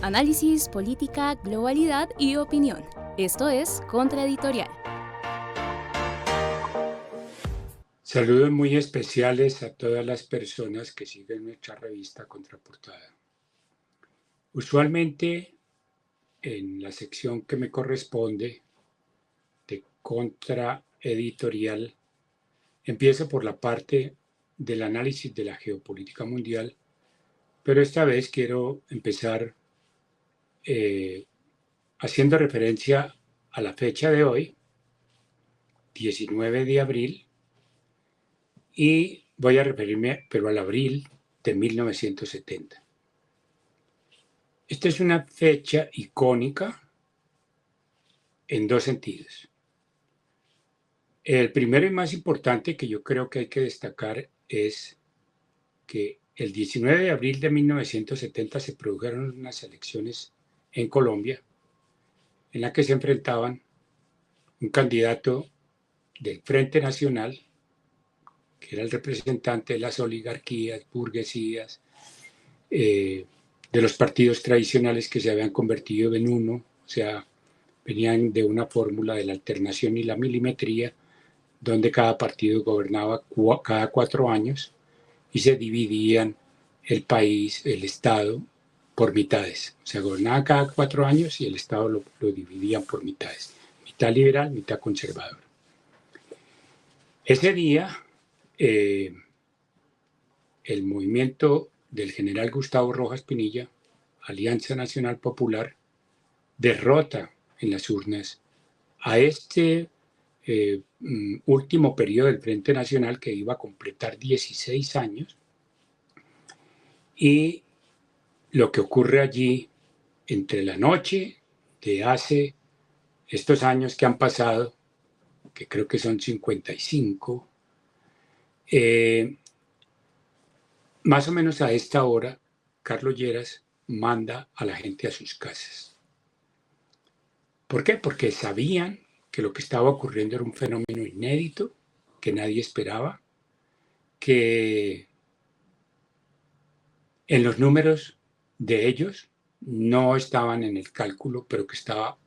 Análisis, política, globalidad y opinión. Esto es Contraeditorial. Saludos muy especiales a todas las personas que siguen nuestra revista Contraportada. Usualmente, en la sección que me corresponde de Contraeditorial, empiezo por la parte del análisis de la geopolítica mundial, pero esta vez quiero empezar haciendo referencia a la fecha de hoy, 19 de abril, y voy a referirme, pero al abril de 1970. Esta es una fecha icónica en dos sentidos. El primero y más importante que yo creo que hay que destacar es que el 19 de abril de 1970 se produjeron unas elecciones en Colombia en las que se enfrentaban un candidato del Frente Nacional, que era el representante de las oligarquías, burguesías, de los partidos tradicionales que se habían convertido en uno, o sea, venían de una fórmula de la alternación y la milimetría, donde cada partido gobernaba cada 4 años y se dividían el país, el Estado, por mitades. O sea, gobernaba cada 4 años y el Estado lo dividían por mitades. Mitad liberal, mitad conservador. Ese día, el movimiento del general Gustavo Rojas Pinilla, Alianza Nacional Popular, derrota en las urnas a este último periodo del Frente Nacional, que iba a completar 16 años, y lo que ocurre allí entre la noche de hace estos años que han pasado, que creo que son 55, más o menos a esta hora, Carlos Lleras manda a la gente a sus casas. ¿Por qué? Porque sabían que lo que estaba ocurriendo era un fenómeno inédito, que nadie esperaba, que en los números de ellos no estaban en el cálculo, pero que estaba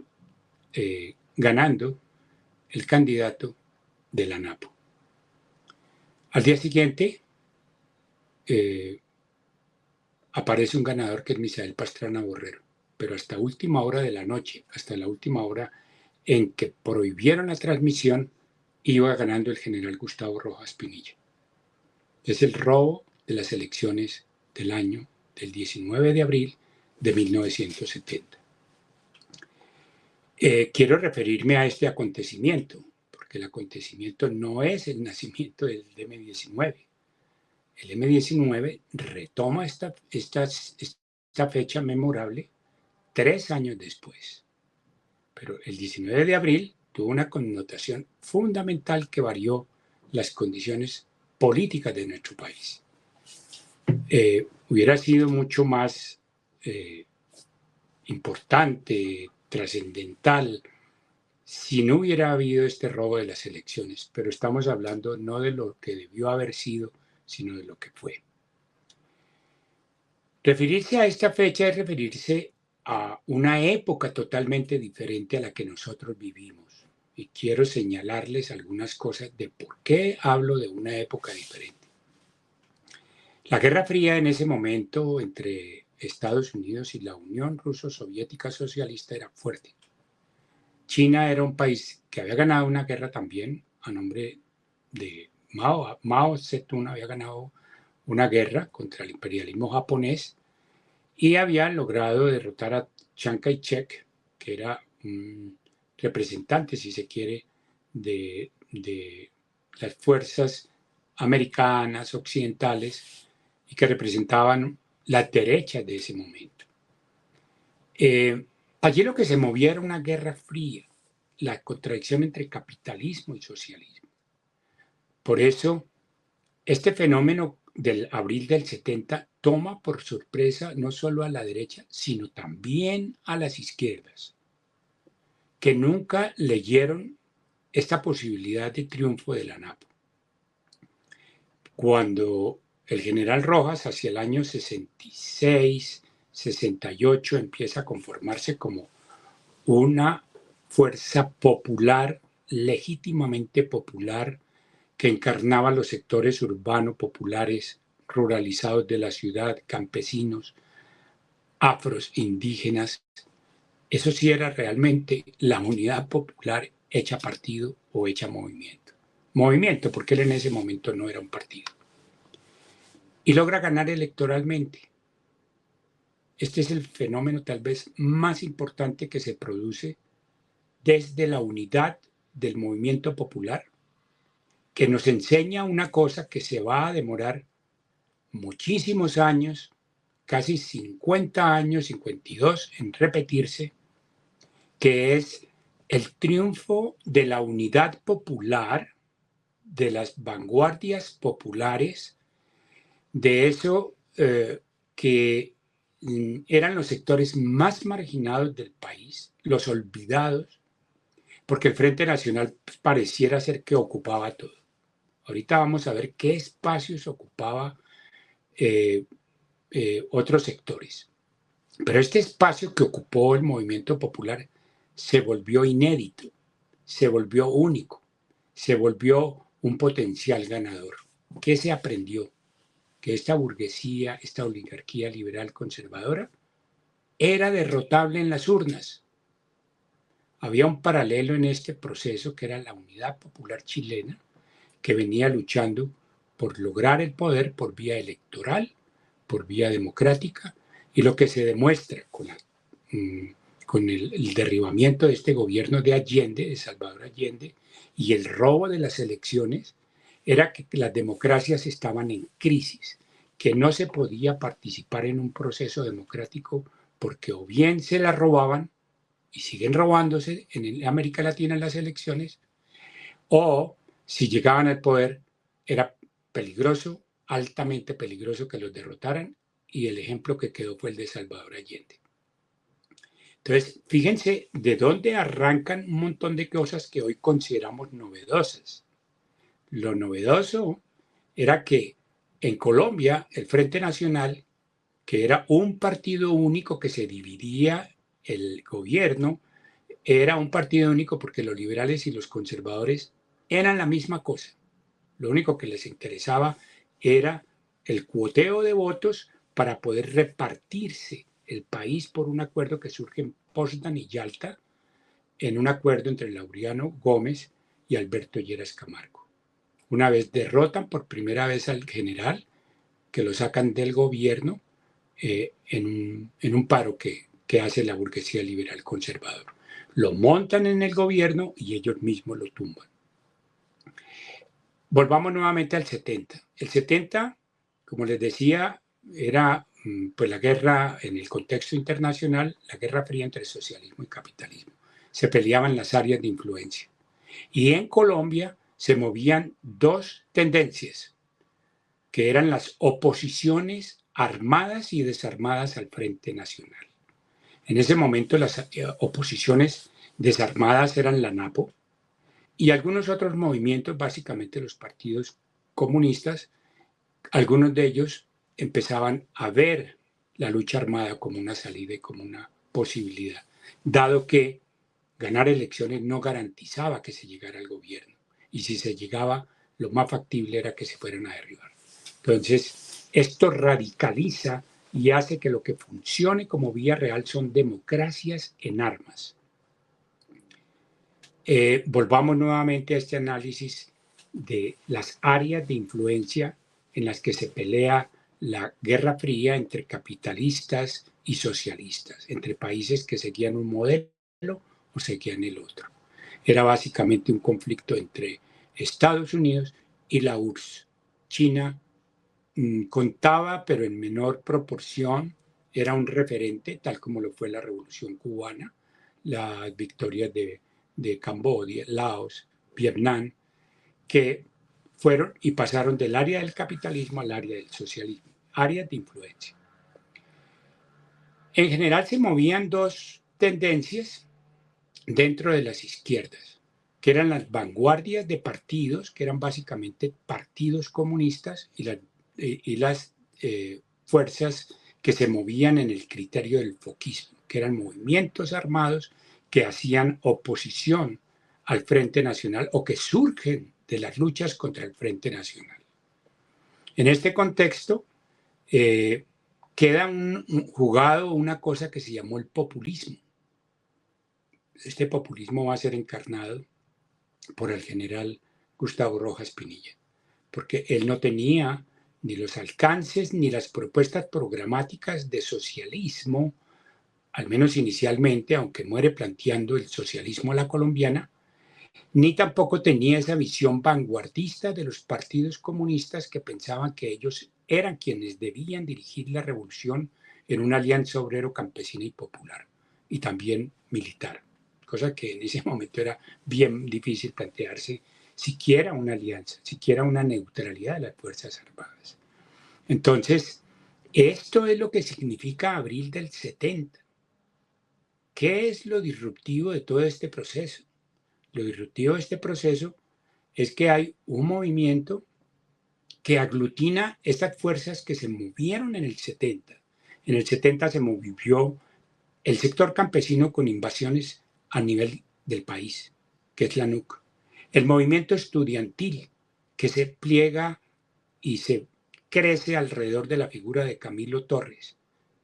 ganando el candidato de la NAPO. Al día siguiente aparece un ganador que es Misael Pastrana Borrero, pero hasta última hora de la noche, hasta la última hora en que prohibieron la transmisión, iba ganando el general Gustavo Rojas Pinilla. Es el robo de las elecciones del año del 19 de abril de 1970. Quiero referirme a este acontecimiento, porque el acontecimiento no es el nacimiento del M-19. El M-19 retoma esta fecha memorable 3 años después. Pero el 19 de abril tuvo una connotación fundamental que varió las condiciones políticas de nuestro país. Hubiera sido mucho más importante, trascendental, si no hubiera habido este robo de las elecciones, pero estamos hablando no de lo que debió haber sido, sino de lo que fue. Referirse a esta fecha es referirse a una época totalmente diferente a la que nosotros vivimos. Y quiero señalarles algunas cosas de por qué hablo de una época diferente. La Guerra Fría en ese momento entre Estados Unidos y la Unión Ruso-Soviética Socialista era fuerte. China era un país que había ganado una guerra también a nombre de Mao. Mao Zedong había ganado una guerra contra el imperialismo japonés y había logrado derrotar a Chiang Kai-shek, que era un representante, si se quiere, de las fuerzas americanas, occidentales, y que representaban la derecha de ese momento. Allí lo que se movía era una guerra fría, la contradicción entre capitalismo y socialismo. Por eso, este fenómeno del abril del 70 toma por sorpresa no solo a la derecha, sino también a las izquierdas, que nunca leyeron esta posibilidad de triunfo de la NAPO. Cuando el general Rojas, hacia el año 66, 68 empieza a conformarse como una fuerza popular, legítimamente popular, que encarnaba los sectores urbanos populares, ruralizados de la ciudad, campesinos, afros, indígenas. Eso sí era realmente la unidad popular hecha partido o hecha movimiento. Movimiento, porque él en ese momento no era un partido. Y logra ganar electoralmente. Este es el fenómeno tal vez más importante que se produce desde la unidad del movimiento popular, que nos enseña una cosa que se va a demorar muchísimos años, casi 50 años, 52, en repetirse, que es el triunfo de la unidad popular, de las vanguardias populares, de eso que eran los sectores más marginados del país, los olvidados, porque el Frente Nacional pareciera ser que ocupaba todo. Ahorita vamos a ver qué espacios ocupaba otros sectores. Pero este espacio que ocupó el movimiento popular se volvió inédito, se volvió único, se volvió un potencial ganador. ¿Qué se aprendió? Que esta burguesía, esta oligarquía liberal conservadora, era derrotable en las urnas. Había un paralelo en este proceso que era la Unidad Popular Chilena, que venía luchando por lograr el poder por vía electoral, por vía democrática, y lo que se demuestra con el derribamiento de este gobierno de Allende, de Salvador Allende, y el robo de las elecciones, era que las democracias estaban en crisis, que no se podía participar en un proceso democrático porque o bien se la robaban, y siguen robándose en América Latina en las elecciones, o si llegaban al poder era peligroso, altamente peligroso que los derrotaran, y el ejemplo que quedó fue el de Salvador Allende. Entonces, fíjense de dónde arrancan un montón de cosas que hoy consideramos novedosas. Lo novedoso era que en Colombia el Frente Nacional, que era un partido único que se dividía el gobierno, era un partido único porque los liberales y los conservadores eran la misma cosa. Lo único que les interesaba era el cuoteo de votos para poder repartirse el país por un acuerdo que surge en Potsdam y Yalta, en un acuerdo entre Laureano Gómez y Alberto Lleras Camargo. Una vez derrotan por primera vez al general, que lo sacan del gobierno en un paro que hace la burguesía liberal conservador. Lo montan en el gobierno y ellos mismos lo tumban. Volvamos nuevamente al 70. El 70, como les decía, era pues la guerra en el contexto internacional, la guerra fría entre socialismo y capitalismo. Se peleaban las áreas de influencia. Y en Colombia se movían dos tendencias, que eran las oposiciones armadas y desarmadas al Frente Nacional. En ese momento las oposiciones desarmadas eran la NAPO y algunos otros movimientos, básicamente los partidos comunistas. Algunos de ellos empezaban a ver la lucha armada como una salida y como una posibilidad, dado que ganar elecciones no garantizaba que se llegara al gobierno. Y si se llegaba, lo más factible era que se fueran a derribar. Entonces, esto radicaliza y hace que lo que funcione como vía real son democracias en armas. Volvamos nuevamente a este análisis de las áreas de influencia en las que se pelea la Guerra Fría entre capitalistas y socialistas, entre países que seguían un modelo o seguían el otro. Era básicamente un conflicto entre Estados Unidos y la URSS. China contaba, pero en menor proporción, era un referente, tal como lo fue la Revolución Cubana, las victorias de Camboya, Laos, Vietnam, que fueron y pasaron del área del capitalismo al área del socialismo, áreas de influencia. En general se movían dos tendencias dentro de las izquierdas, que eran las vanguardias de partidos, que eran básicamente partidos comunistas, y las fuerzas que se movían en el criterio del foquismo, que eran movimientos armados que hacían oposición al Frente Nacional o que surgen de las luchas contra el Frente Nacional. En este contexto, queda jugado una cosa que se llamó el populismo. Este populismo va a ser encarnado por el general Gustavo Rojas Pinilla, porque él no tenía ni los alcances ni las propuestas programáticas de socialismo, al menos inicialmente, aunque muere planteando el socialismo a la colombiana, ni tampoco tenía esa visión vanguardista de los partidos comunistas que pensaban que ellos eran quienes debían dirigir la revolución en una alianza obrero, campesina y popular, y también militar, cosa que en ese momento era bien difícil plantearse siquiera una alianza, siquiera una neutralidad de las Fuerzas Armadas. Entonces, esto es lo que significa abril del 70. ¿Qué es lo disruptivo de todo este proceso? Lo disruptivo de este proceso es que hay un movimiento que aglutina estas fuerzas que se movieron en el 70. En el 70 se movió el sector campesino con invasiones a nivel del país, que es la NUC. El movimiento estudiantil, que se pliega y se crece alrededor de la figura de Camilo Torres.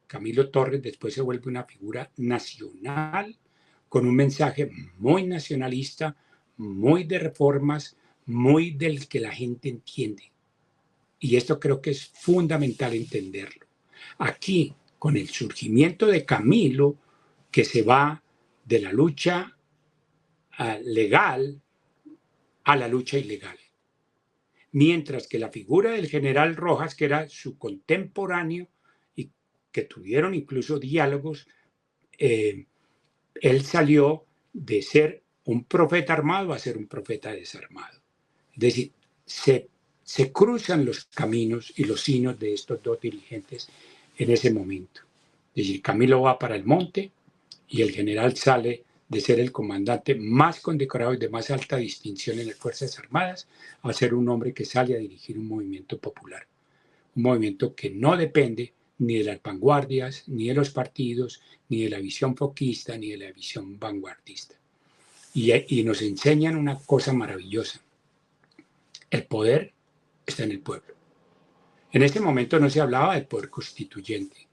Camilo Torres después se vuelve una figura nacional con un mensaje muy nacionalista, muy de reformas, muy del que la gente entiende. Y esto creo que es fundamental entenderlo. Aquí, con el surgimiento de Camilo, que se va de la lucha legal a la lucha ilegal. Mientras que la figura del general Rojas, que era su contemporáneo y que tuvieron incluso diálogos, él salió de ser un profeta armado a ser un profeta desarmado. Es decir, se cruzan los caminos y los signos de estos dos dirigentes en ese momento. Es decir, Camilo va para el monte y el general sale de ser el comandante más condecorado y de más alta distinción en las Fuerzas Armadas a ser un hombre que sale a dirigir un movimiento popular. Un movimiento que no depende ni de las vanguardias, ni de los partidos, ni de la visión foquista, ni de la visión vanguardista. Y nos enseñan una cosa maravillosa. El poder está en el pueblo. En ese momento no se hablaba del poder constituyente,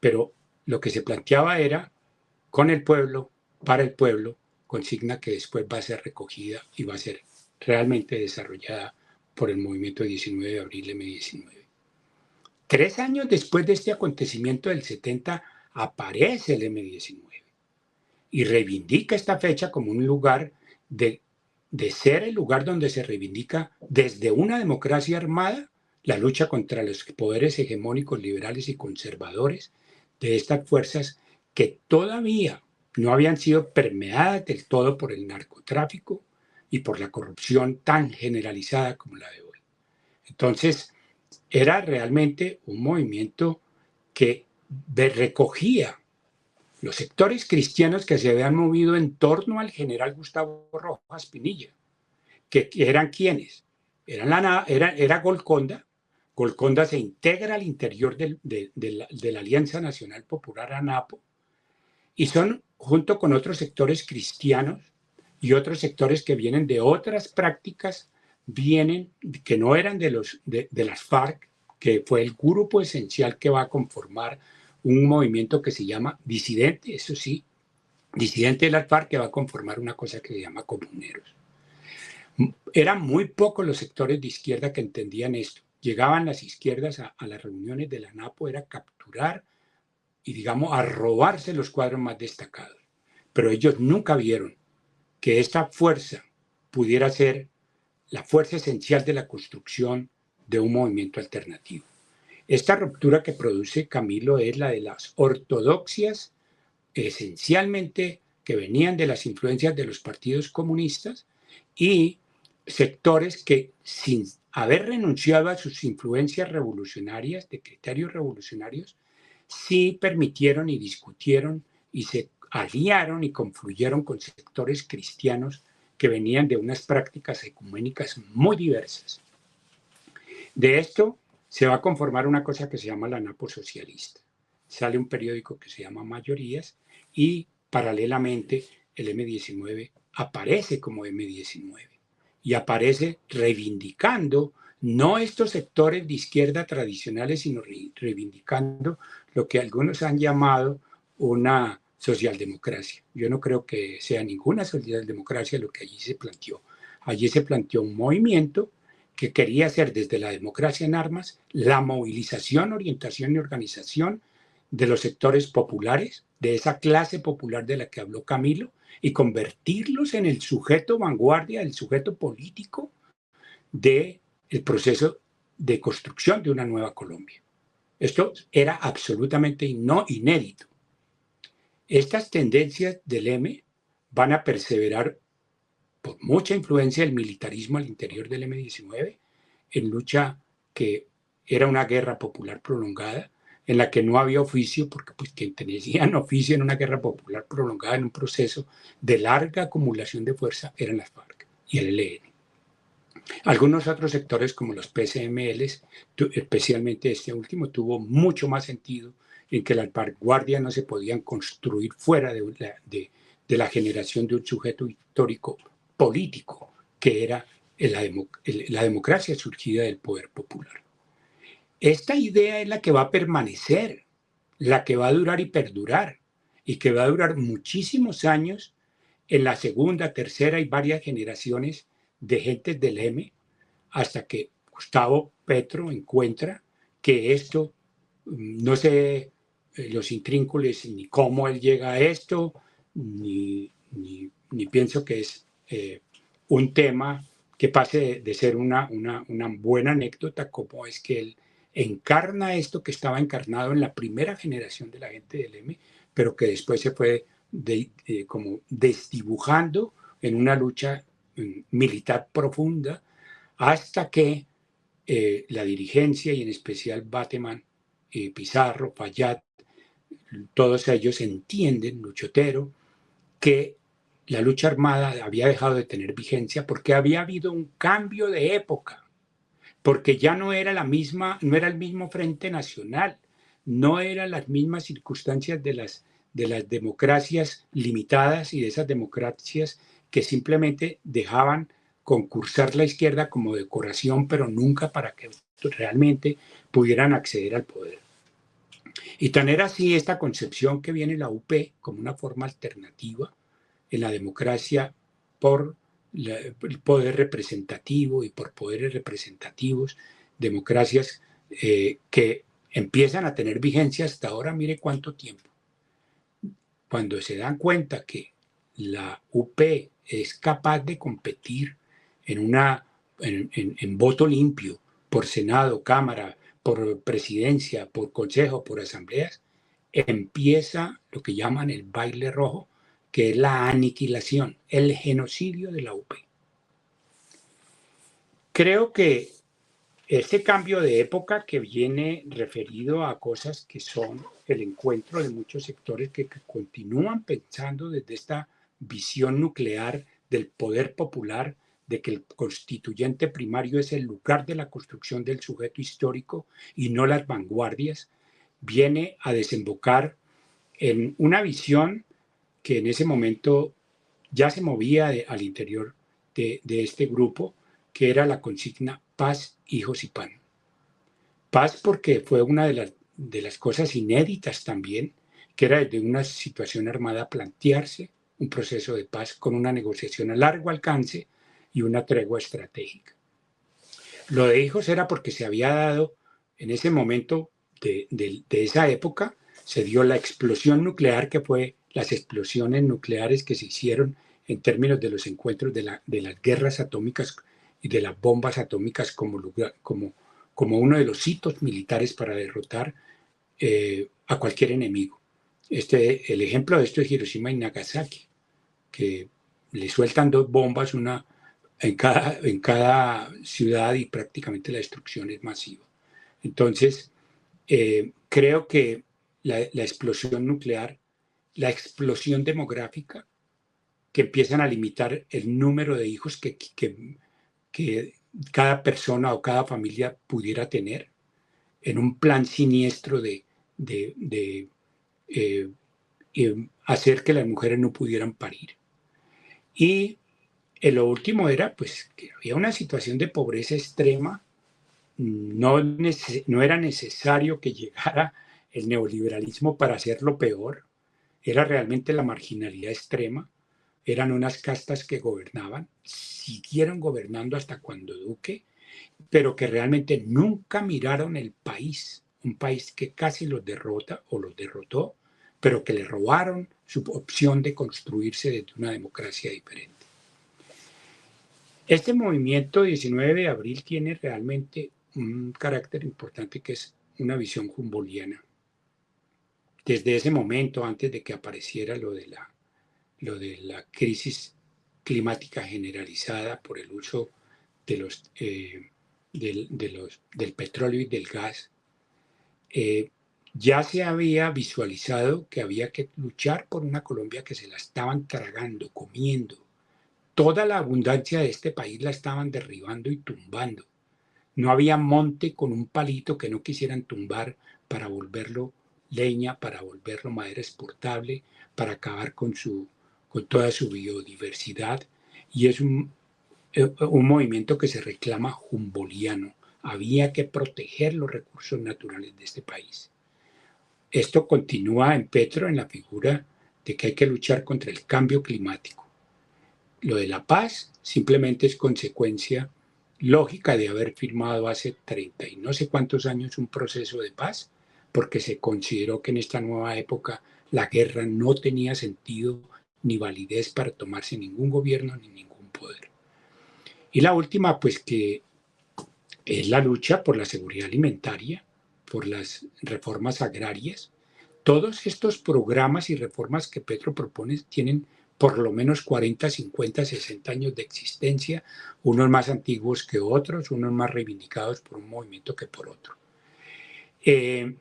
pero lo que se planteaba era con el pueblo, para el pueblo, consigna que después va a ser recogida y va a ser realmente desarrollada por el movimiento 19 de abril M19. 3 años después de este acontecimiento del 70 aparece el M19 y reivindica esta fecha como un lugar de ser el lugar donde se reivindica desde una democracia armada la lucha contra los poderes hegemónicos liberales y conservadores de estas fuerzas que todavía no habían sido permeadas del todo por el narcotráfico y por la corrupción tan generalizada como la de hoy. Entonces, era realmente un movimiento que recogía los sectores cristianos que se habían movido en torno al general Gustavo Rojas Pinilla, que eran quienes, era Golconda. Golconda se integra al interior de la Alianza Nacional Popular ANAPO y son, junto con otros sectores cristianos y otros sectores que vienen de otras prácticas, que no eran de las FARC, que fue el grupo esencial que va a conformar un movimiento que se llama disidente, eso sí, disidente de las FARC, que va a conformar una cosa que se llama comuneros. Eran muy pocos los sectores de izquierda que entendían esto. Llegaban las izquierdas a las reuniones de la ANAPO, era capturar y, digamos, a robarse los cuadros más destacados. Pero ellos nunca vieron que esta fuerza pudiera ser la fuerza esencial de la construcción de un movimiento alternativo. Esta ruptura que produce Camilo es la de las ortodoxias, esencialmente que venían de las influencias de los partidos comunistas y sectores que, sin haber renunciado a sus influencias revolucionarias, de criterios revolucionarios, sí permitieron y discutieron y se aliaron y confluyeron con sectores cristianos que venían de unas prácticas ecuménicas muy diversas. De esto se va a conformar una cosa que se llama la ANAPO socialista. sale un periódico que se llama Mayorías y paralelamente el M-19 aparece como M-19 y aparece reivindicando no estos sectores de izquierda tradicionales, sino reivindicando lo que algunos han llamado una socialdemocracia. Yo no creo que sea ninguna socialdemocracia lo que allí se planteó. Allí se planteó un movimiento que quería hacer desde la democracia en armas la movilización, orientación y organización de los sectores populares, de esa clase popular de la que habló Camilo, y convertirlos en el sujeto vanguardia, el sujeto político del proceso de construcción de una nueva Colombia. Esto era absolutamente no inédito. Estas tendencias del M van a perseverar por mucha influencia del militarismo al interior del M-19 en lucha que era una guerra popular prolongada, en la que no había oficio, porque pues quien tenían oficio en una guerra popular prolongada, en un proceso de larga acumulación de fuerza, eran las FARC y el ELN. Algunos otros sectores como los PCMLs, especialmente este último, tuvo mucho más sentido en que las vanguardias no se podían construir fuera de la generación de un sujeto histórico político, que era la democracia surgida del poder popular. Esta idea es la que va a permanecer, la que va a durar y perdurar, y que va a durar muchísimos años en la segunda, tercera y varias generaciones de gentes del M, hasta que Gustavo Petro encuentra que esto, no sé los intrínculos ni cómo él llega a esto, ni pienso que es un tema que pase de ser una buena anécdota, como es que él encarna esto que estaba encarnado en la primera generación de la gente del M, pero que después se fue como desdibujando en una lucha militar profunda, hasta que la dirigencia, y en especial Bateman, Pizarro, Fayad, todos ellos entienden, Luchotero, que la lucha armada había dejado de tener vigencia porque había habido un cambio de época, porque ya no era no era el mismo Frente Nacional, no eran las mismas circunstancias de las democracias limitadas y de esas democracias que simplemente dejaban concursar la izquierda como decoración, pero nunca para que realmente pudieran acceder al poder. Y tan era así esta concepción que viene la UP como una forma alternativa en la democracia por el poder representativo y por poderes representativos, democracias que empiezan a tener vigencia hasta ahora, mire cuánto tiempo. Cuando se dan cuenta que la UP es capaz de competir en voto limpio por Senado, Cámara, por presidencia, por consejo, por asambleas, empieza lo que llaman el baile rojo, que es la aniquilación, el genocidio de la UP. Creo que este cambio de época que viene referido a cosas que son el encuentro de muchos sectores que continúan pensando desde esta visión nuclear del poder popular, de que el constituyente primario es el lugar de la construcción del sujeto histórico y no las vanguardias, viene a desembocar en una visión que en ese momento ya se movía al interior de este grupo, que era la consigna paz, hijos y pan. Paz porque fue una de las cosas inéditas también, que era desde una situación armada plantearse un proceso de paz con una negociación a largo alcance y una tregua estratégica. Lo de hijos era porque se había dado en ese momento de esa época, se dio la explosión nuclear, que fue las explosiones nucleares que se hicieron en términos de los encuentros de las guerras atómicas y de las bombas atómicas como uno de los hitos militares para derrotar a cualquier enemigo. El ejemplo de esto es Hiroshima y Nagasaki, que le sueltan dos bombas, una en cada ciudad, y prácticamente la destrucción es masiva. Entonces, creo que la explosión nuclear, la explosión demográfica, que empiezan a limitar el número de hijos que cada persona o cada familia pudiera tener, en un plan siniestro de de eh, hacer que las mujeres no pudieran parir. Y lo último era pues que había una situación de pobreza extrema. No era necesario que llegara el neoliberalismo para hacerlo peor. Era realmente la marginalidad extrema. Eran unas castas que gobernaban, siguieron gobernando hasta cuando Duque, pero que realmente nunca miraron el país, un país que casi los derrota o los derrotó, pero que le robaron su opción de construirse desde una democracia diferente. Este movimiento 19 de abril tiene realmente un carácter importante que es una visión humboldtiana. Desde ese momento, antes de que apareciera lo de la crisis climática generalizada por el uso del petróleo y del gas, ya se había visualizado que había que luchar por una Colombia que se la estaban tragando, comiendo. Toda la abundancia de este país la estaban derribando y tumbando. No había monte con un palito que no quisieran tumbar para volverlo leña, para volverlo madera exportable, para acabar con toda su biodiversidad. Y es un movimiento que se reclama humboldtiano. Había que proteger los recursos naturales de este país. Esto continúa en Petro en la figura de que hay que luchar contra el cambio climático. Lo de la paz simplemente es consecuencia lógica de haber firmado hace 30 y no sé cuántos años un proceso de paz, porque se consideró que en esta nueva época la guerra no tenía sentido ni validez para tomarse ningún gobierno ni ningún poder. Y la última, pues que es la lucha por la seguridad alimentaria, por las reformas agrarias. Todos estos programas y reformas que Petro propone tienen por lo menos 40, 50, 60 años de existencia, unos más antiguos que otros, unos más reivindicados por un movimiento que por otro. Este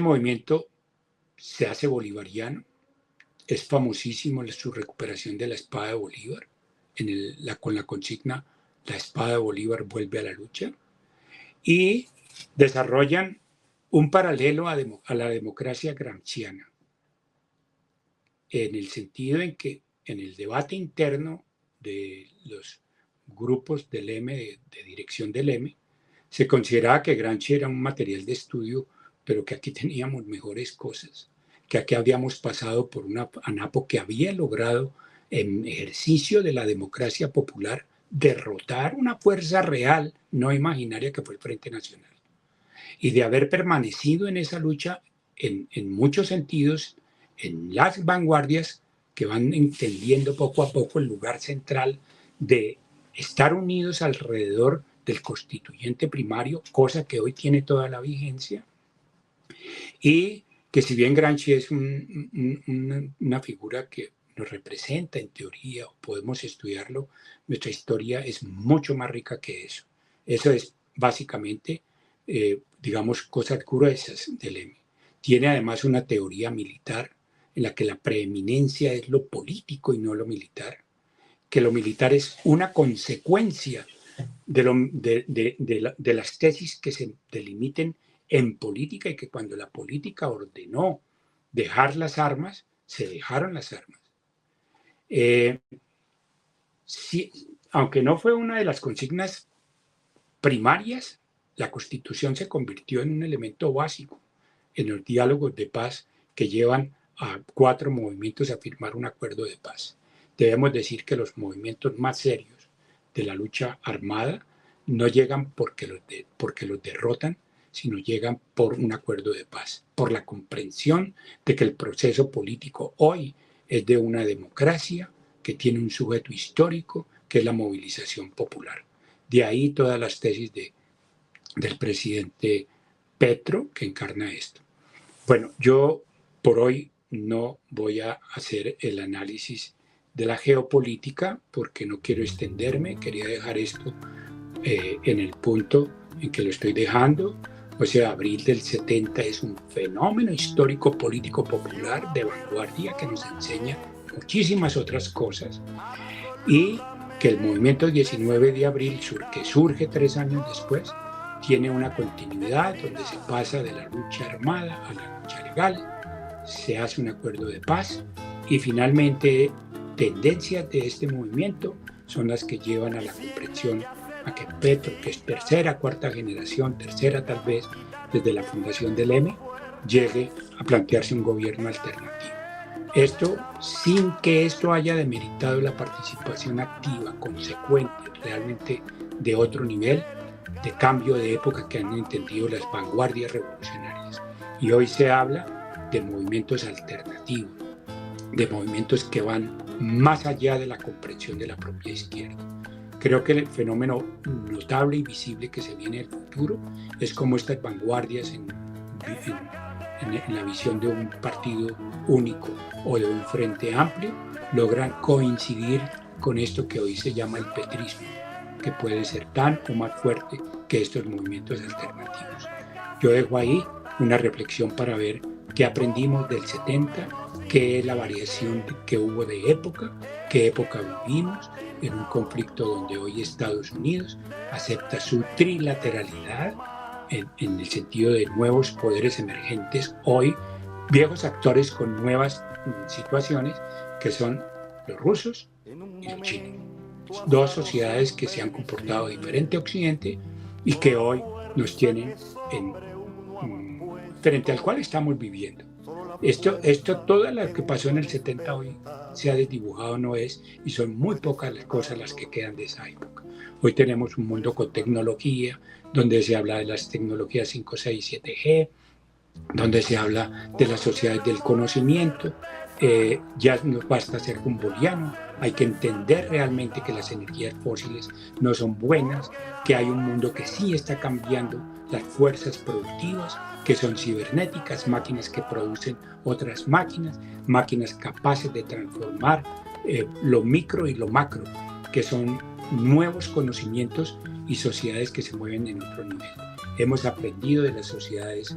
movimiento se hace bolivariano, es famosísimo su recuperación de la espada de Bolívar, con la consigna "La espada de Bolívar vuelve a la lucha", y desarrollan un paralelo a la democracia gramsciana, en el sentido en que en el debate interno de los grupos del M, de dirección del M, se consideraba que Gramsci era un material de estudio, pero que aquí teníamos mejores cosas, que aquí habíamos pasado por una ANAPO que había logrado, en ejercicio de la democracia popular, derrotar una fuerza real, no imaginaria, que fue el Frente Nacional. Y de haber permanecido en esa lucha, en muchos sentidos, en las vanguardias que van entendiendo poco a poco el lugar central de estar unidos alrededor del constituyente primario, cosa que hoy tiene toda la vigencia, y que si bien Gramsci es una figura que nos representa en teoría, o podemos estudiarlo, nuestra historia es mucho más rica que eso. Eso es básicamente, digamos, cosas gruesas del M. Tiene además una teoría militar en la que la preeminencia es lo político y no lo militar, que lo militar es una consecuencia de las tesis que se delimiten en política, y que cuando la política ordenó dejar las armas, se dejaron las armas. Sí, aunque no fue una de las consignas primarias, la Constitución se convirtió en un elemento básico en los diálogos de paz que llevan a 4 movimientos a firmar un acuerdo de paz. Debemos decir que los movimientos más serios de la lucha armada no llegan porque los derrotan, sino llegan por un acuerdo de paz, por la comprensión de que el proceso político hoy es de una democracia que tiene un sujeto histórico, que es la movilización popular. De ahí todas las tesis del presidente Petro, que encarna esto. Bueno, yo por hoy no voy a hacer el análisis de la geopolítica porque no quiero extenderme, quería dejar esto en el punto en que lo estoy dejando. O sea, abril del 70 es un fenómeno histórico, político, popular, de vanguardia, que nos enseña muchísimas otras cosas, y que el movimiento 19 de abril, que surge 3 años después, tiene una continuidad donde se pasa de la lucha armada a la lucha legal, se hace un acuerdo de paz y finalmente tendencias de este movimiento son las que llevan a la comprensión a que Petro, que es tercera, cuarta generación, tercera tal vez, desde la fundación del M, llegue a plantearse un gobierno alternativo. Esto sin que esto haya demeritado la participación activa, consecuente, realmente de otro nivel, de cambio de época que han entendido las vanguardias revolucionarias. Y hoy se habla de movimientos alternativos, de movimientos que van más allá de la comprensión de la propia izquierda. Creo que el fenómeno notable y visible que se viene en el futuro es cómo estas vanguardias en la visión de un partido único o de un frente amplio logran coincidir con esto que hoy se llama el petrismo, que puede ser tan o más fuerte que estos movimientos alternativos. Yo dejo ahí una reflexión para ver qué aprendimos del 70, qué es la variación que hubo de época, qué época vivimos en un conflicto donde hoy Estados Unidos acepta su trilateralidad en el sentido de nuevos poderes emergentes hoy, viejos actores con nuevas situaciones que son los rusos y los chinos. Dos sociedades que se han comportado diferente a Occidente y que hoy nos tienen frente al cual estamos viviendo. Esto, todo lo que pasó en el 70 hoy se ha desdibujado, no es, y son muy pocas las cosas las que quedan de esa época. Hoy tenemos un mundo con tecnología, donde se habla de las tecnologías 5, 6, 7G, donde se habla de las sociedades del conocimiento. Ya no basta ser un booleano, hay que entender realmente que las energías fósiles no son buenas, que hay un mundo que sí está cambiando las fuerzas productivas, que son cibernéticas, máquinas que producen otras máquinas, máquinas capaces de transformar lo micro y lo macro, que son nuevos conocimientos y sociedades que se mueven en otro nivel. Hemos aprendido de las sociedades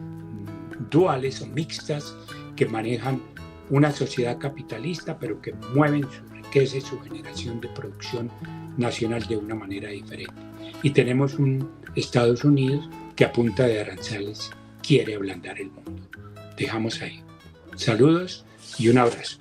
duales o mixtas que manejan una sociedad capitalista, pero que mueven su riqueza y su generación de producción nacional de una manera diferente. Y tenemos un Estados Unidos que a punta de aranceles quiere ablandar el mundo. Dejamos ahí. Saludos y un abrazo.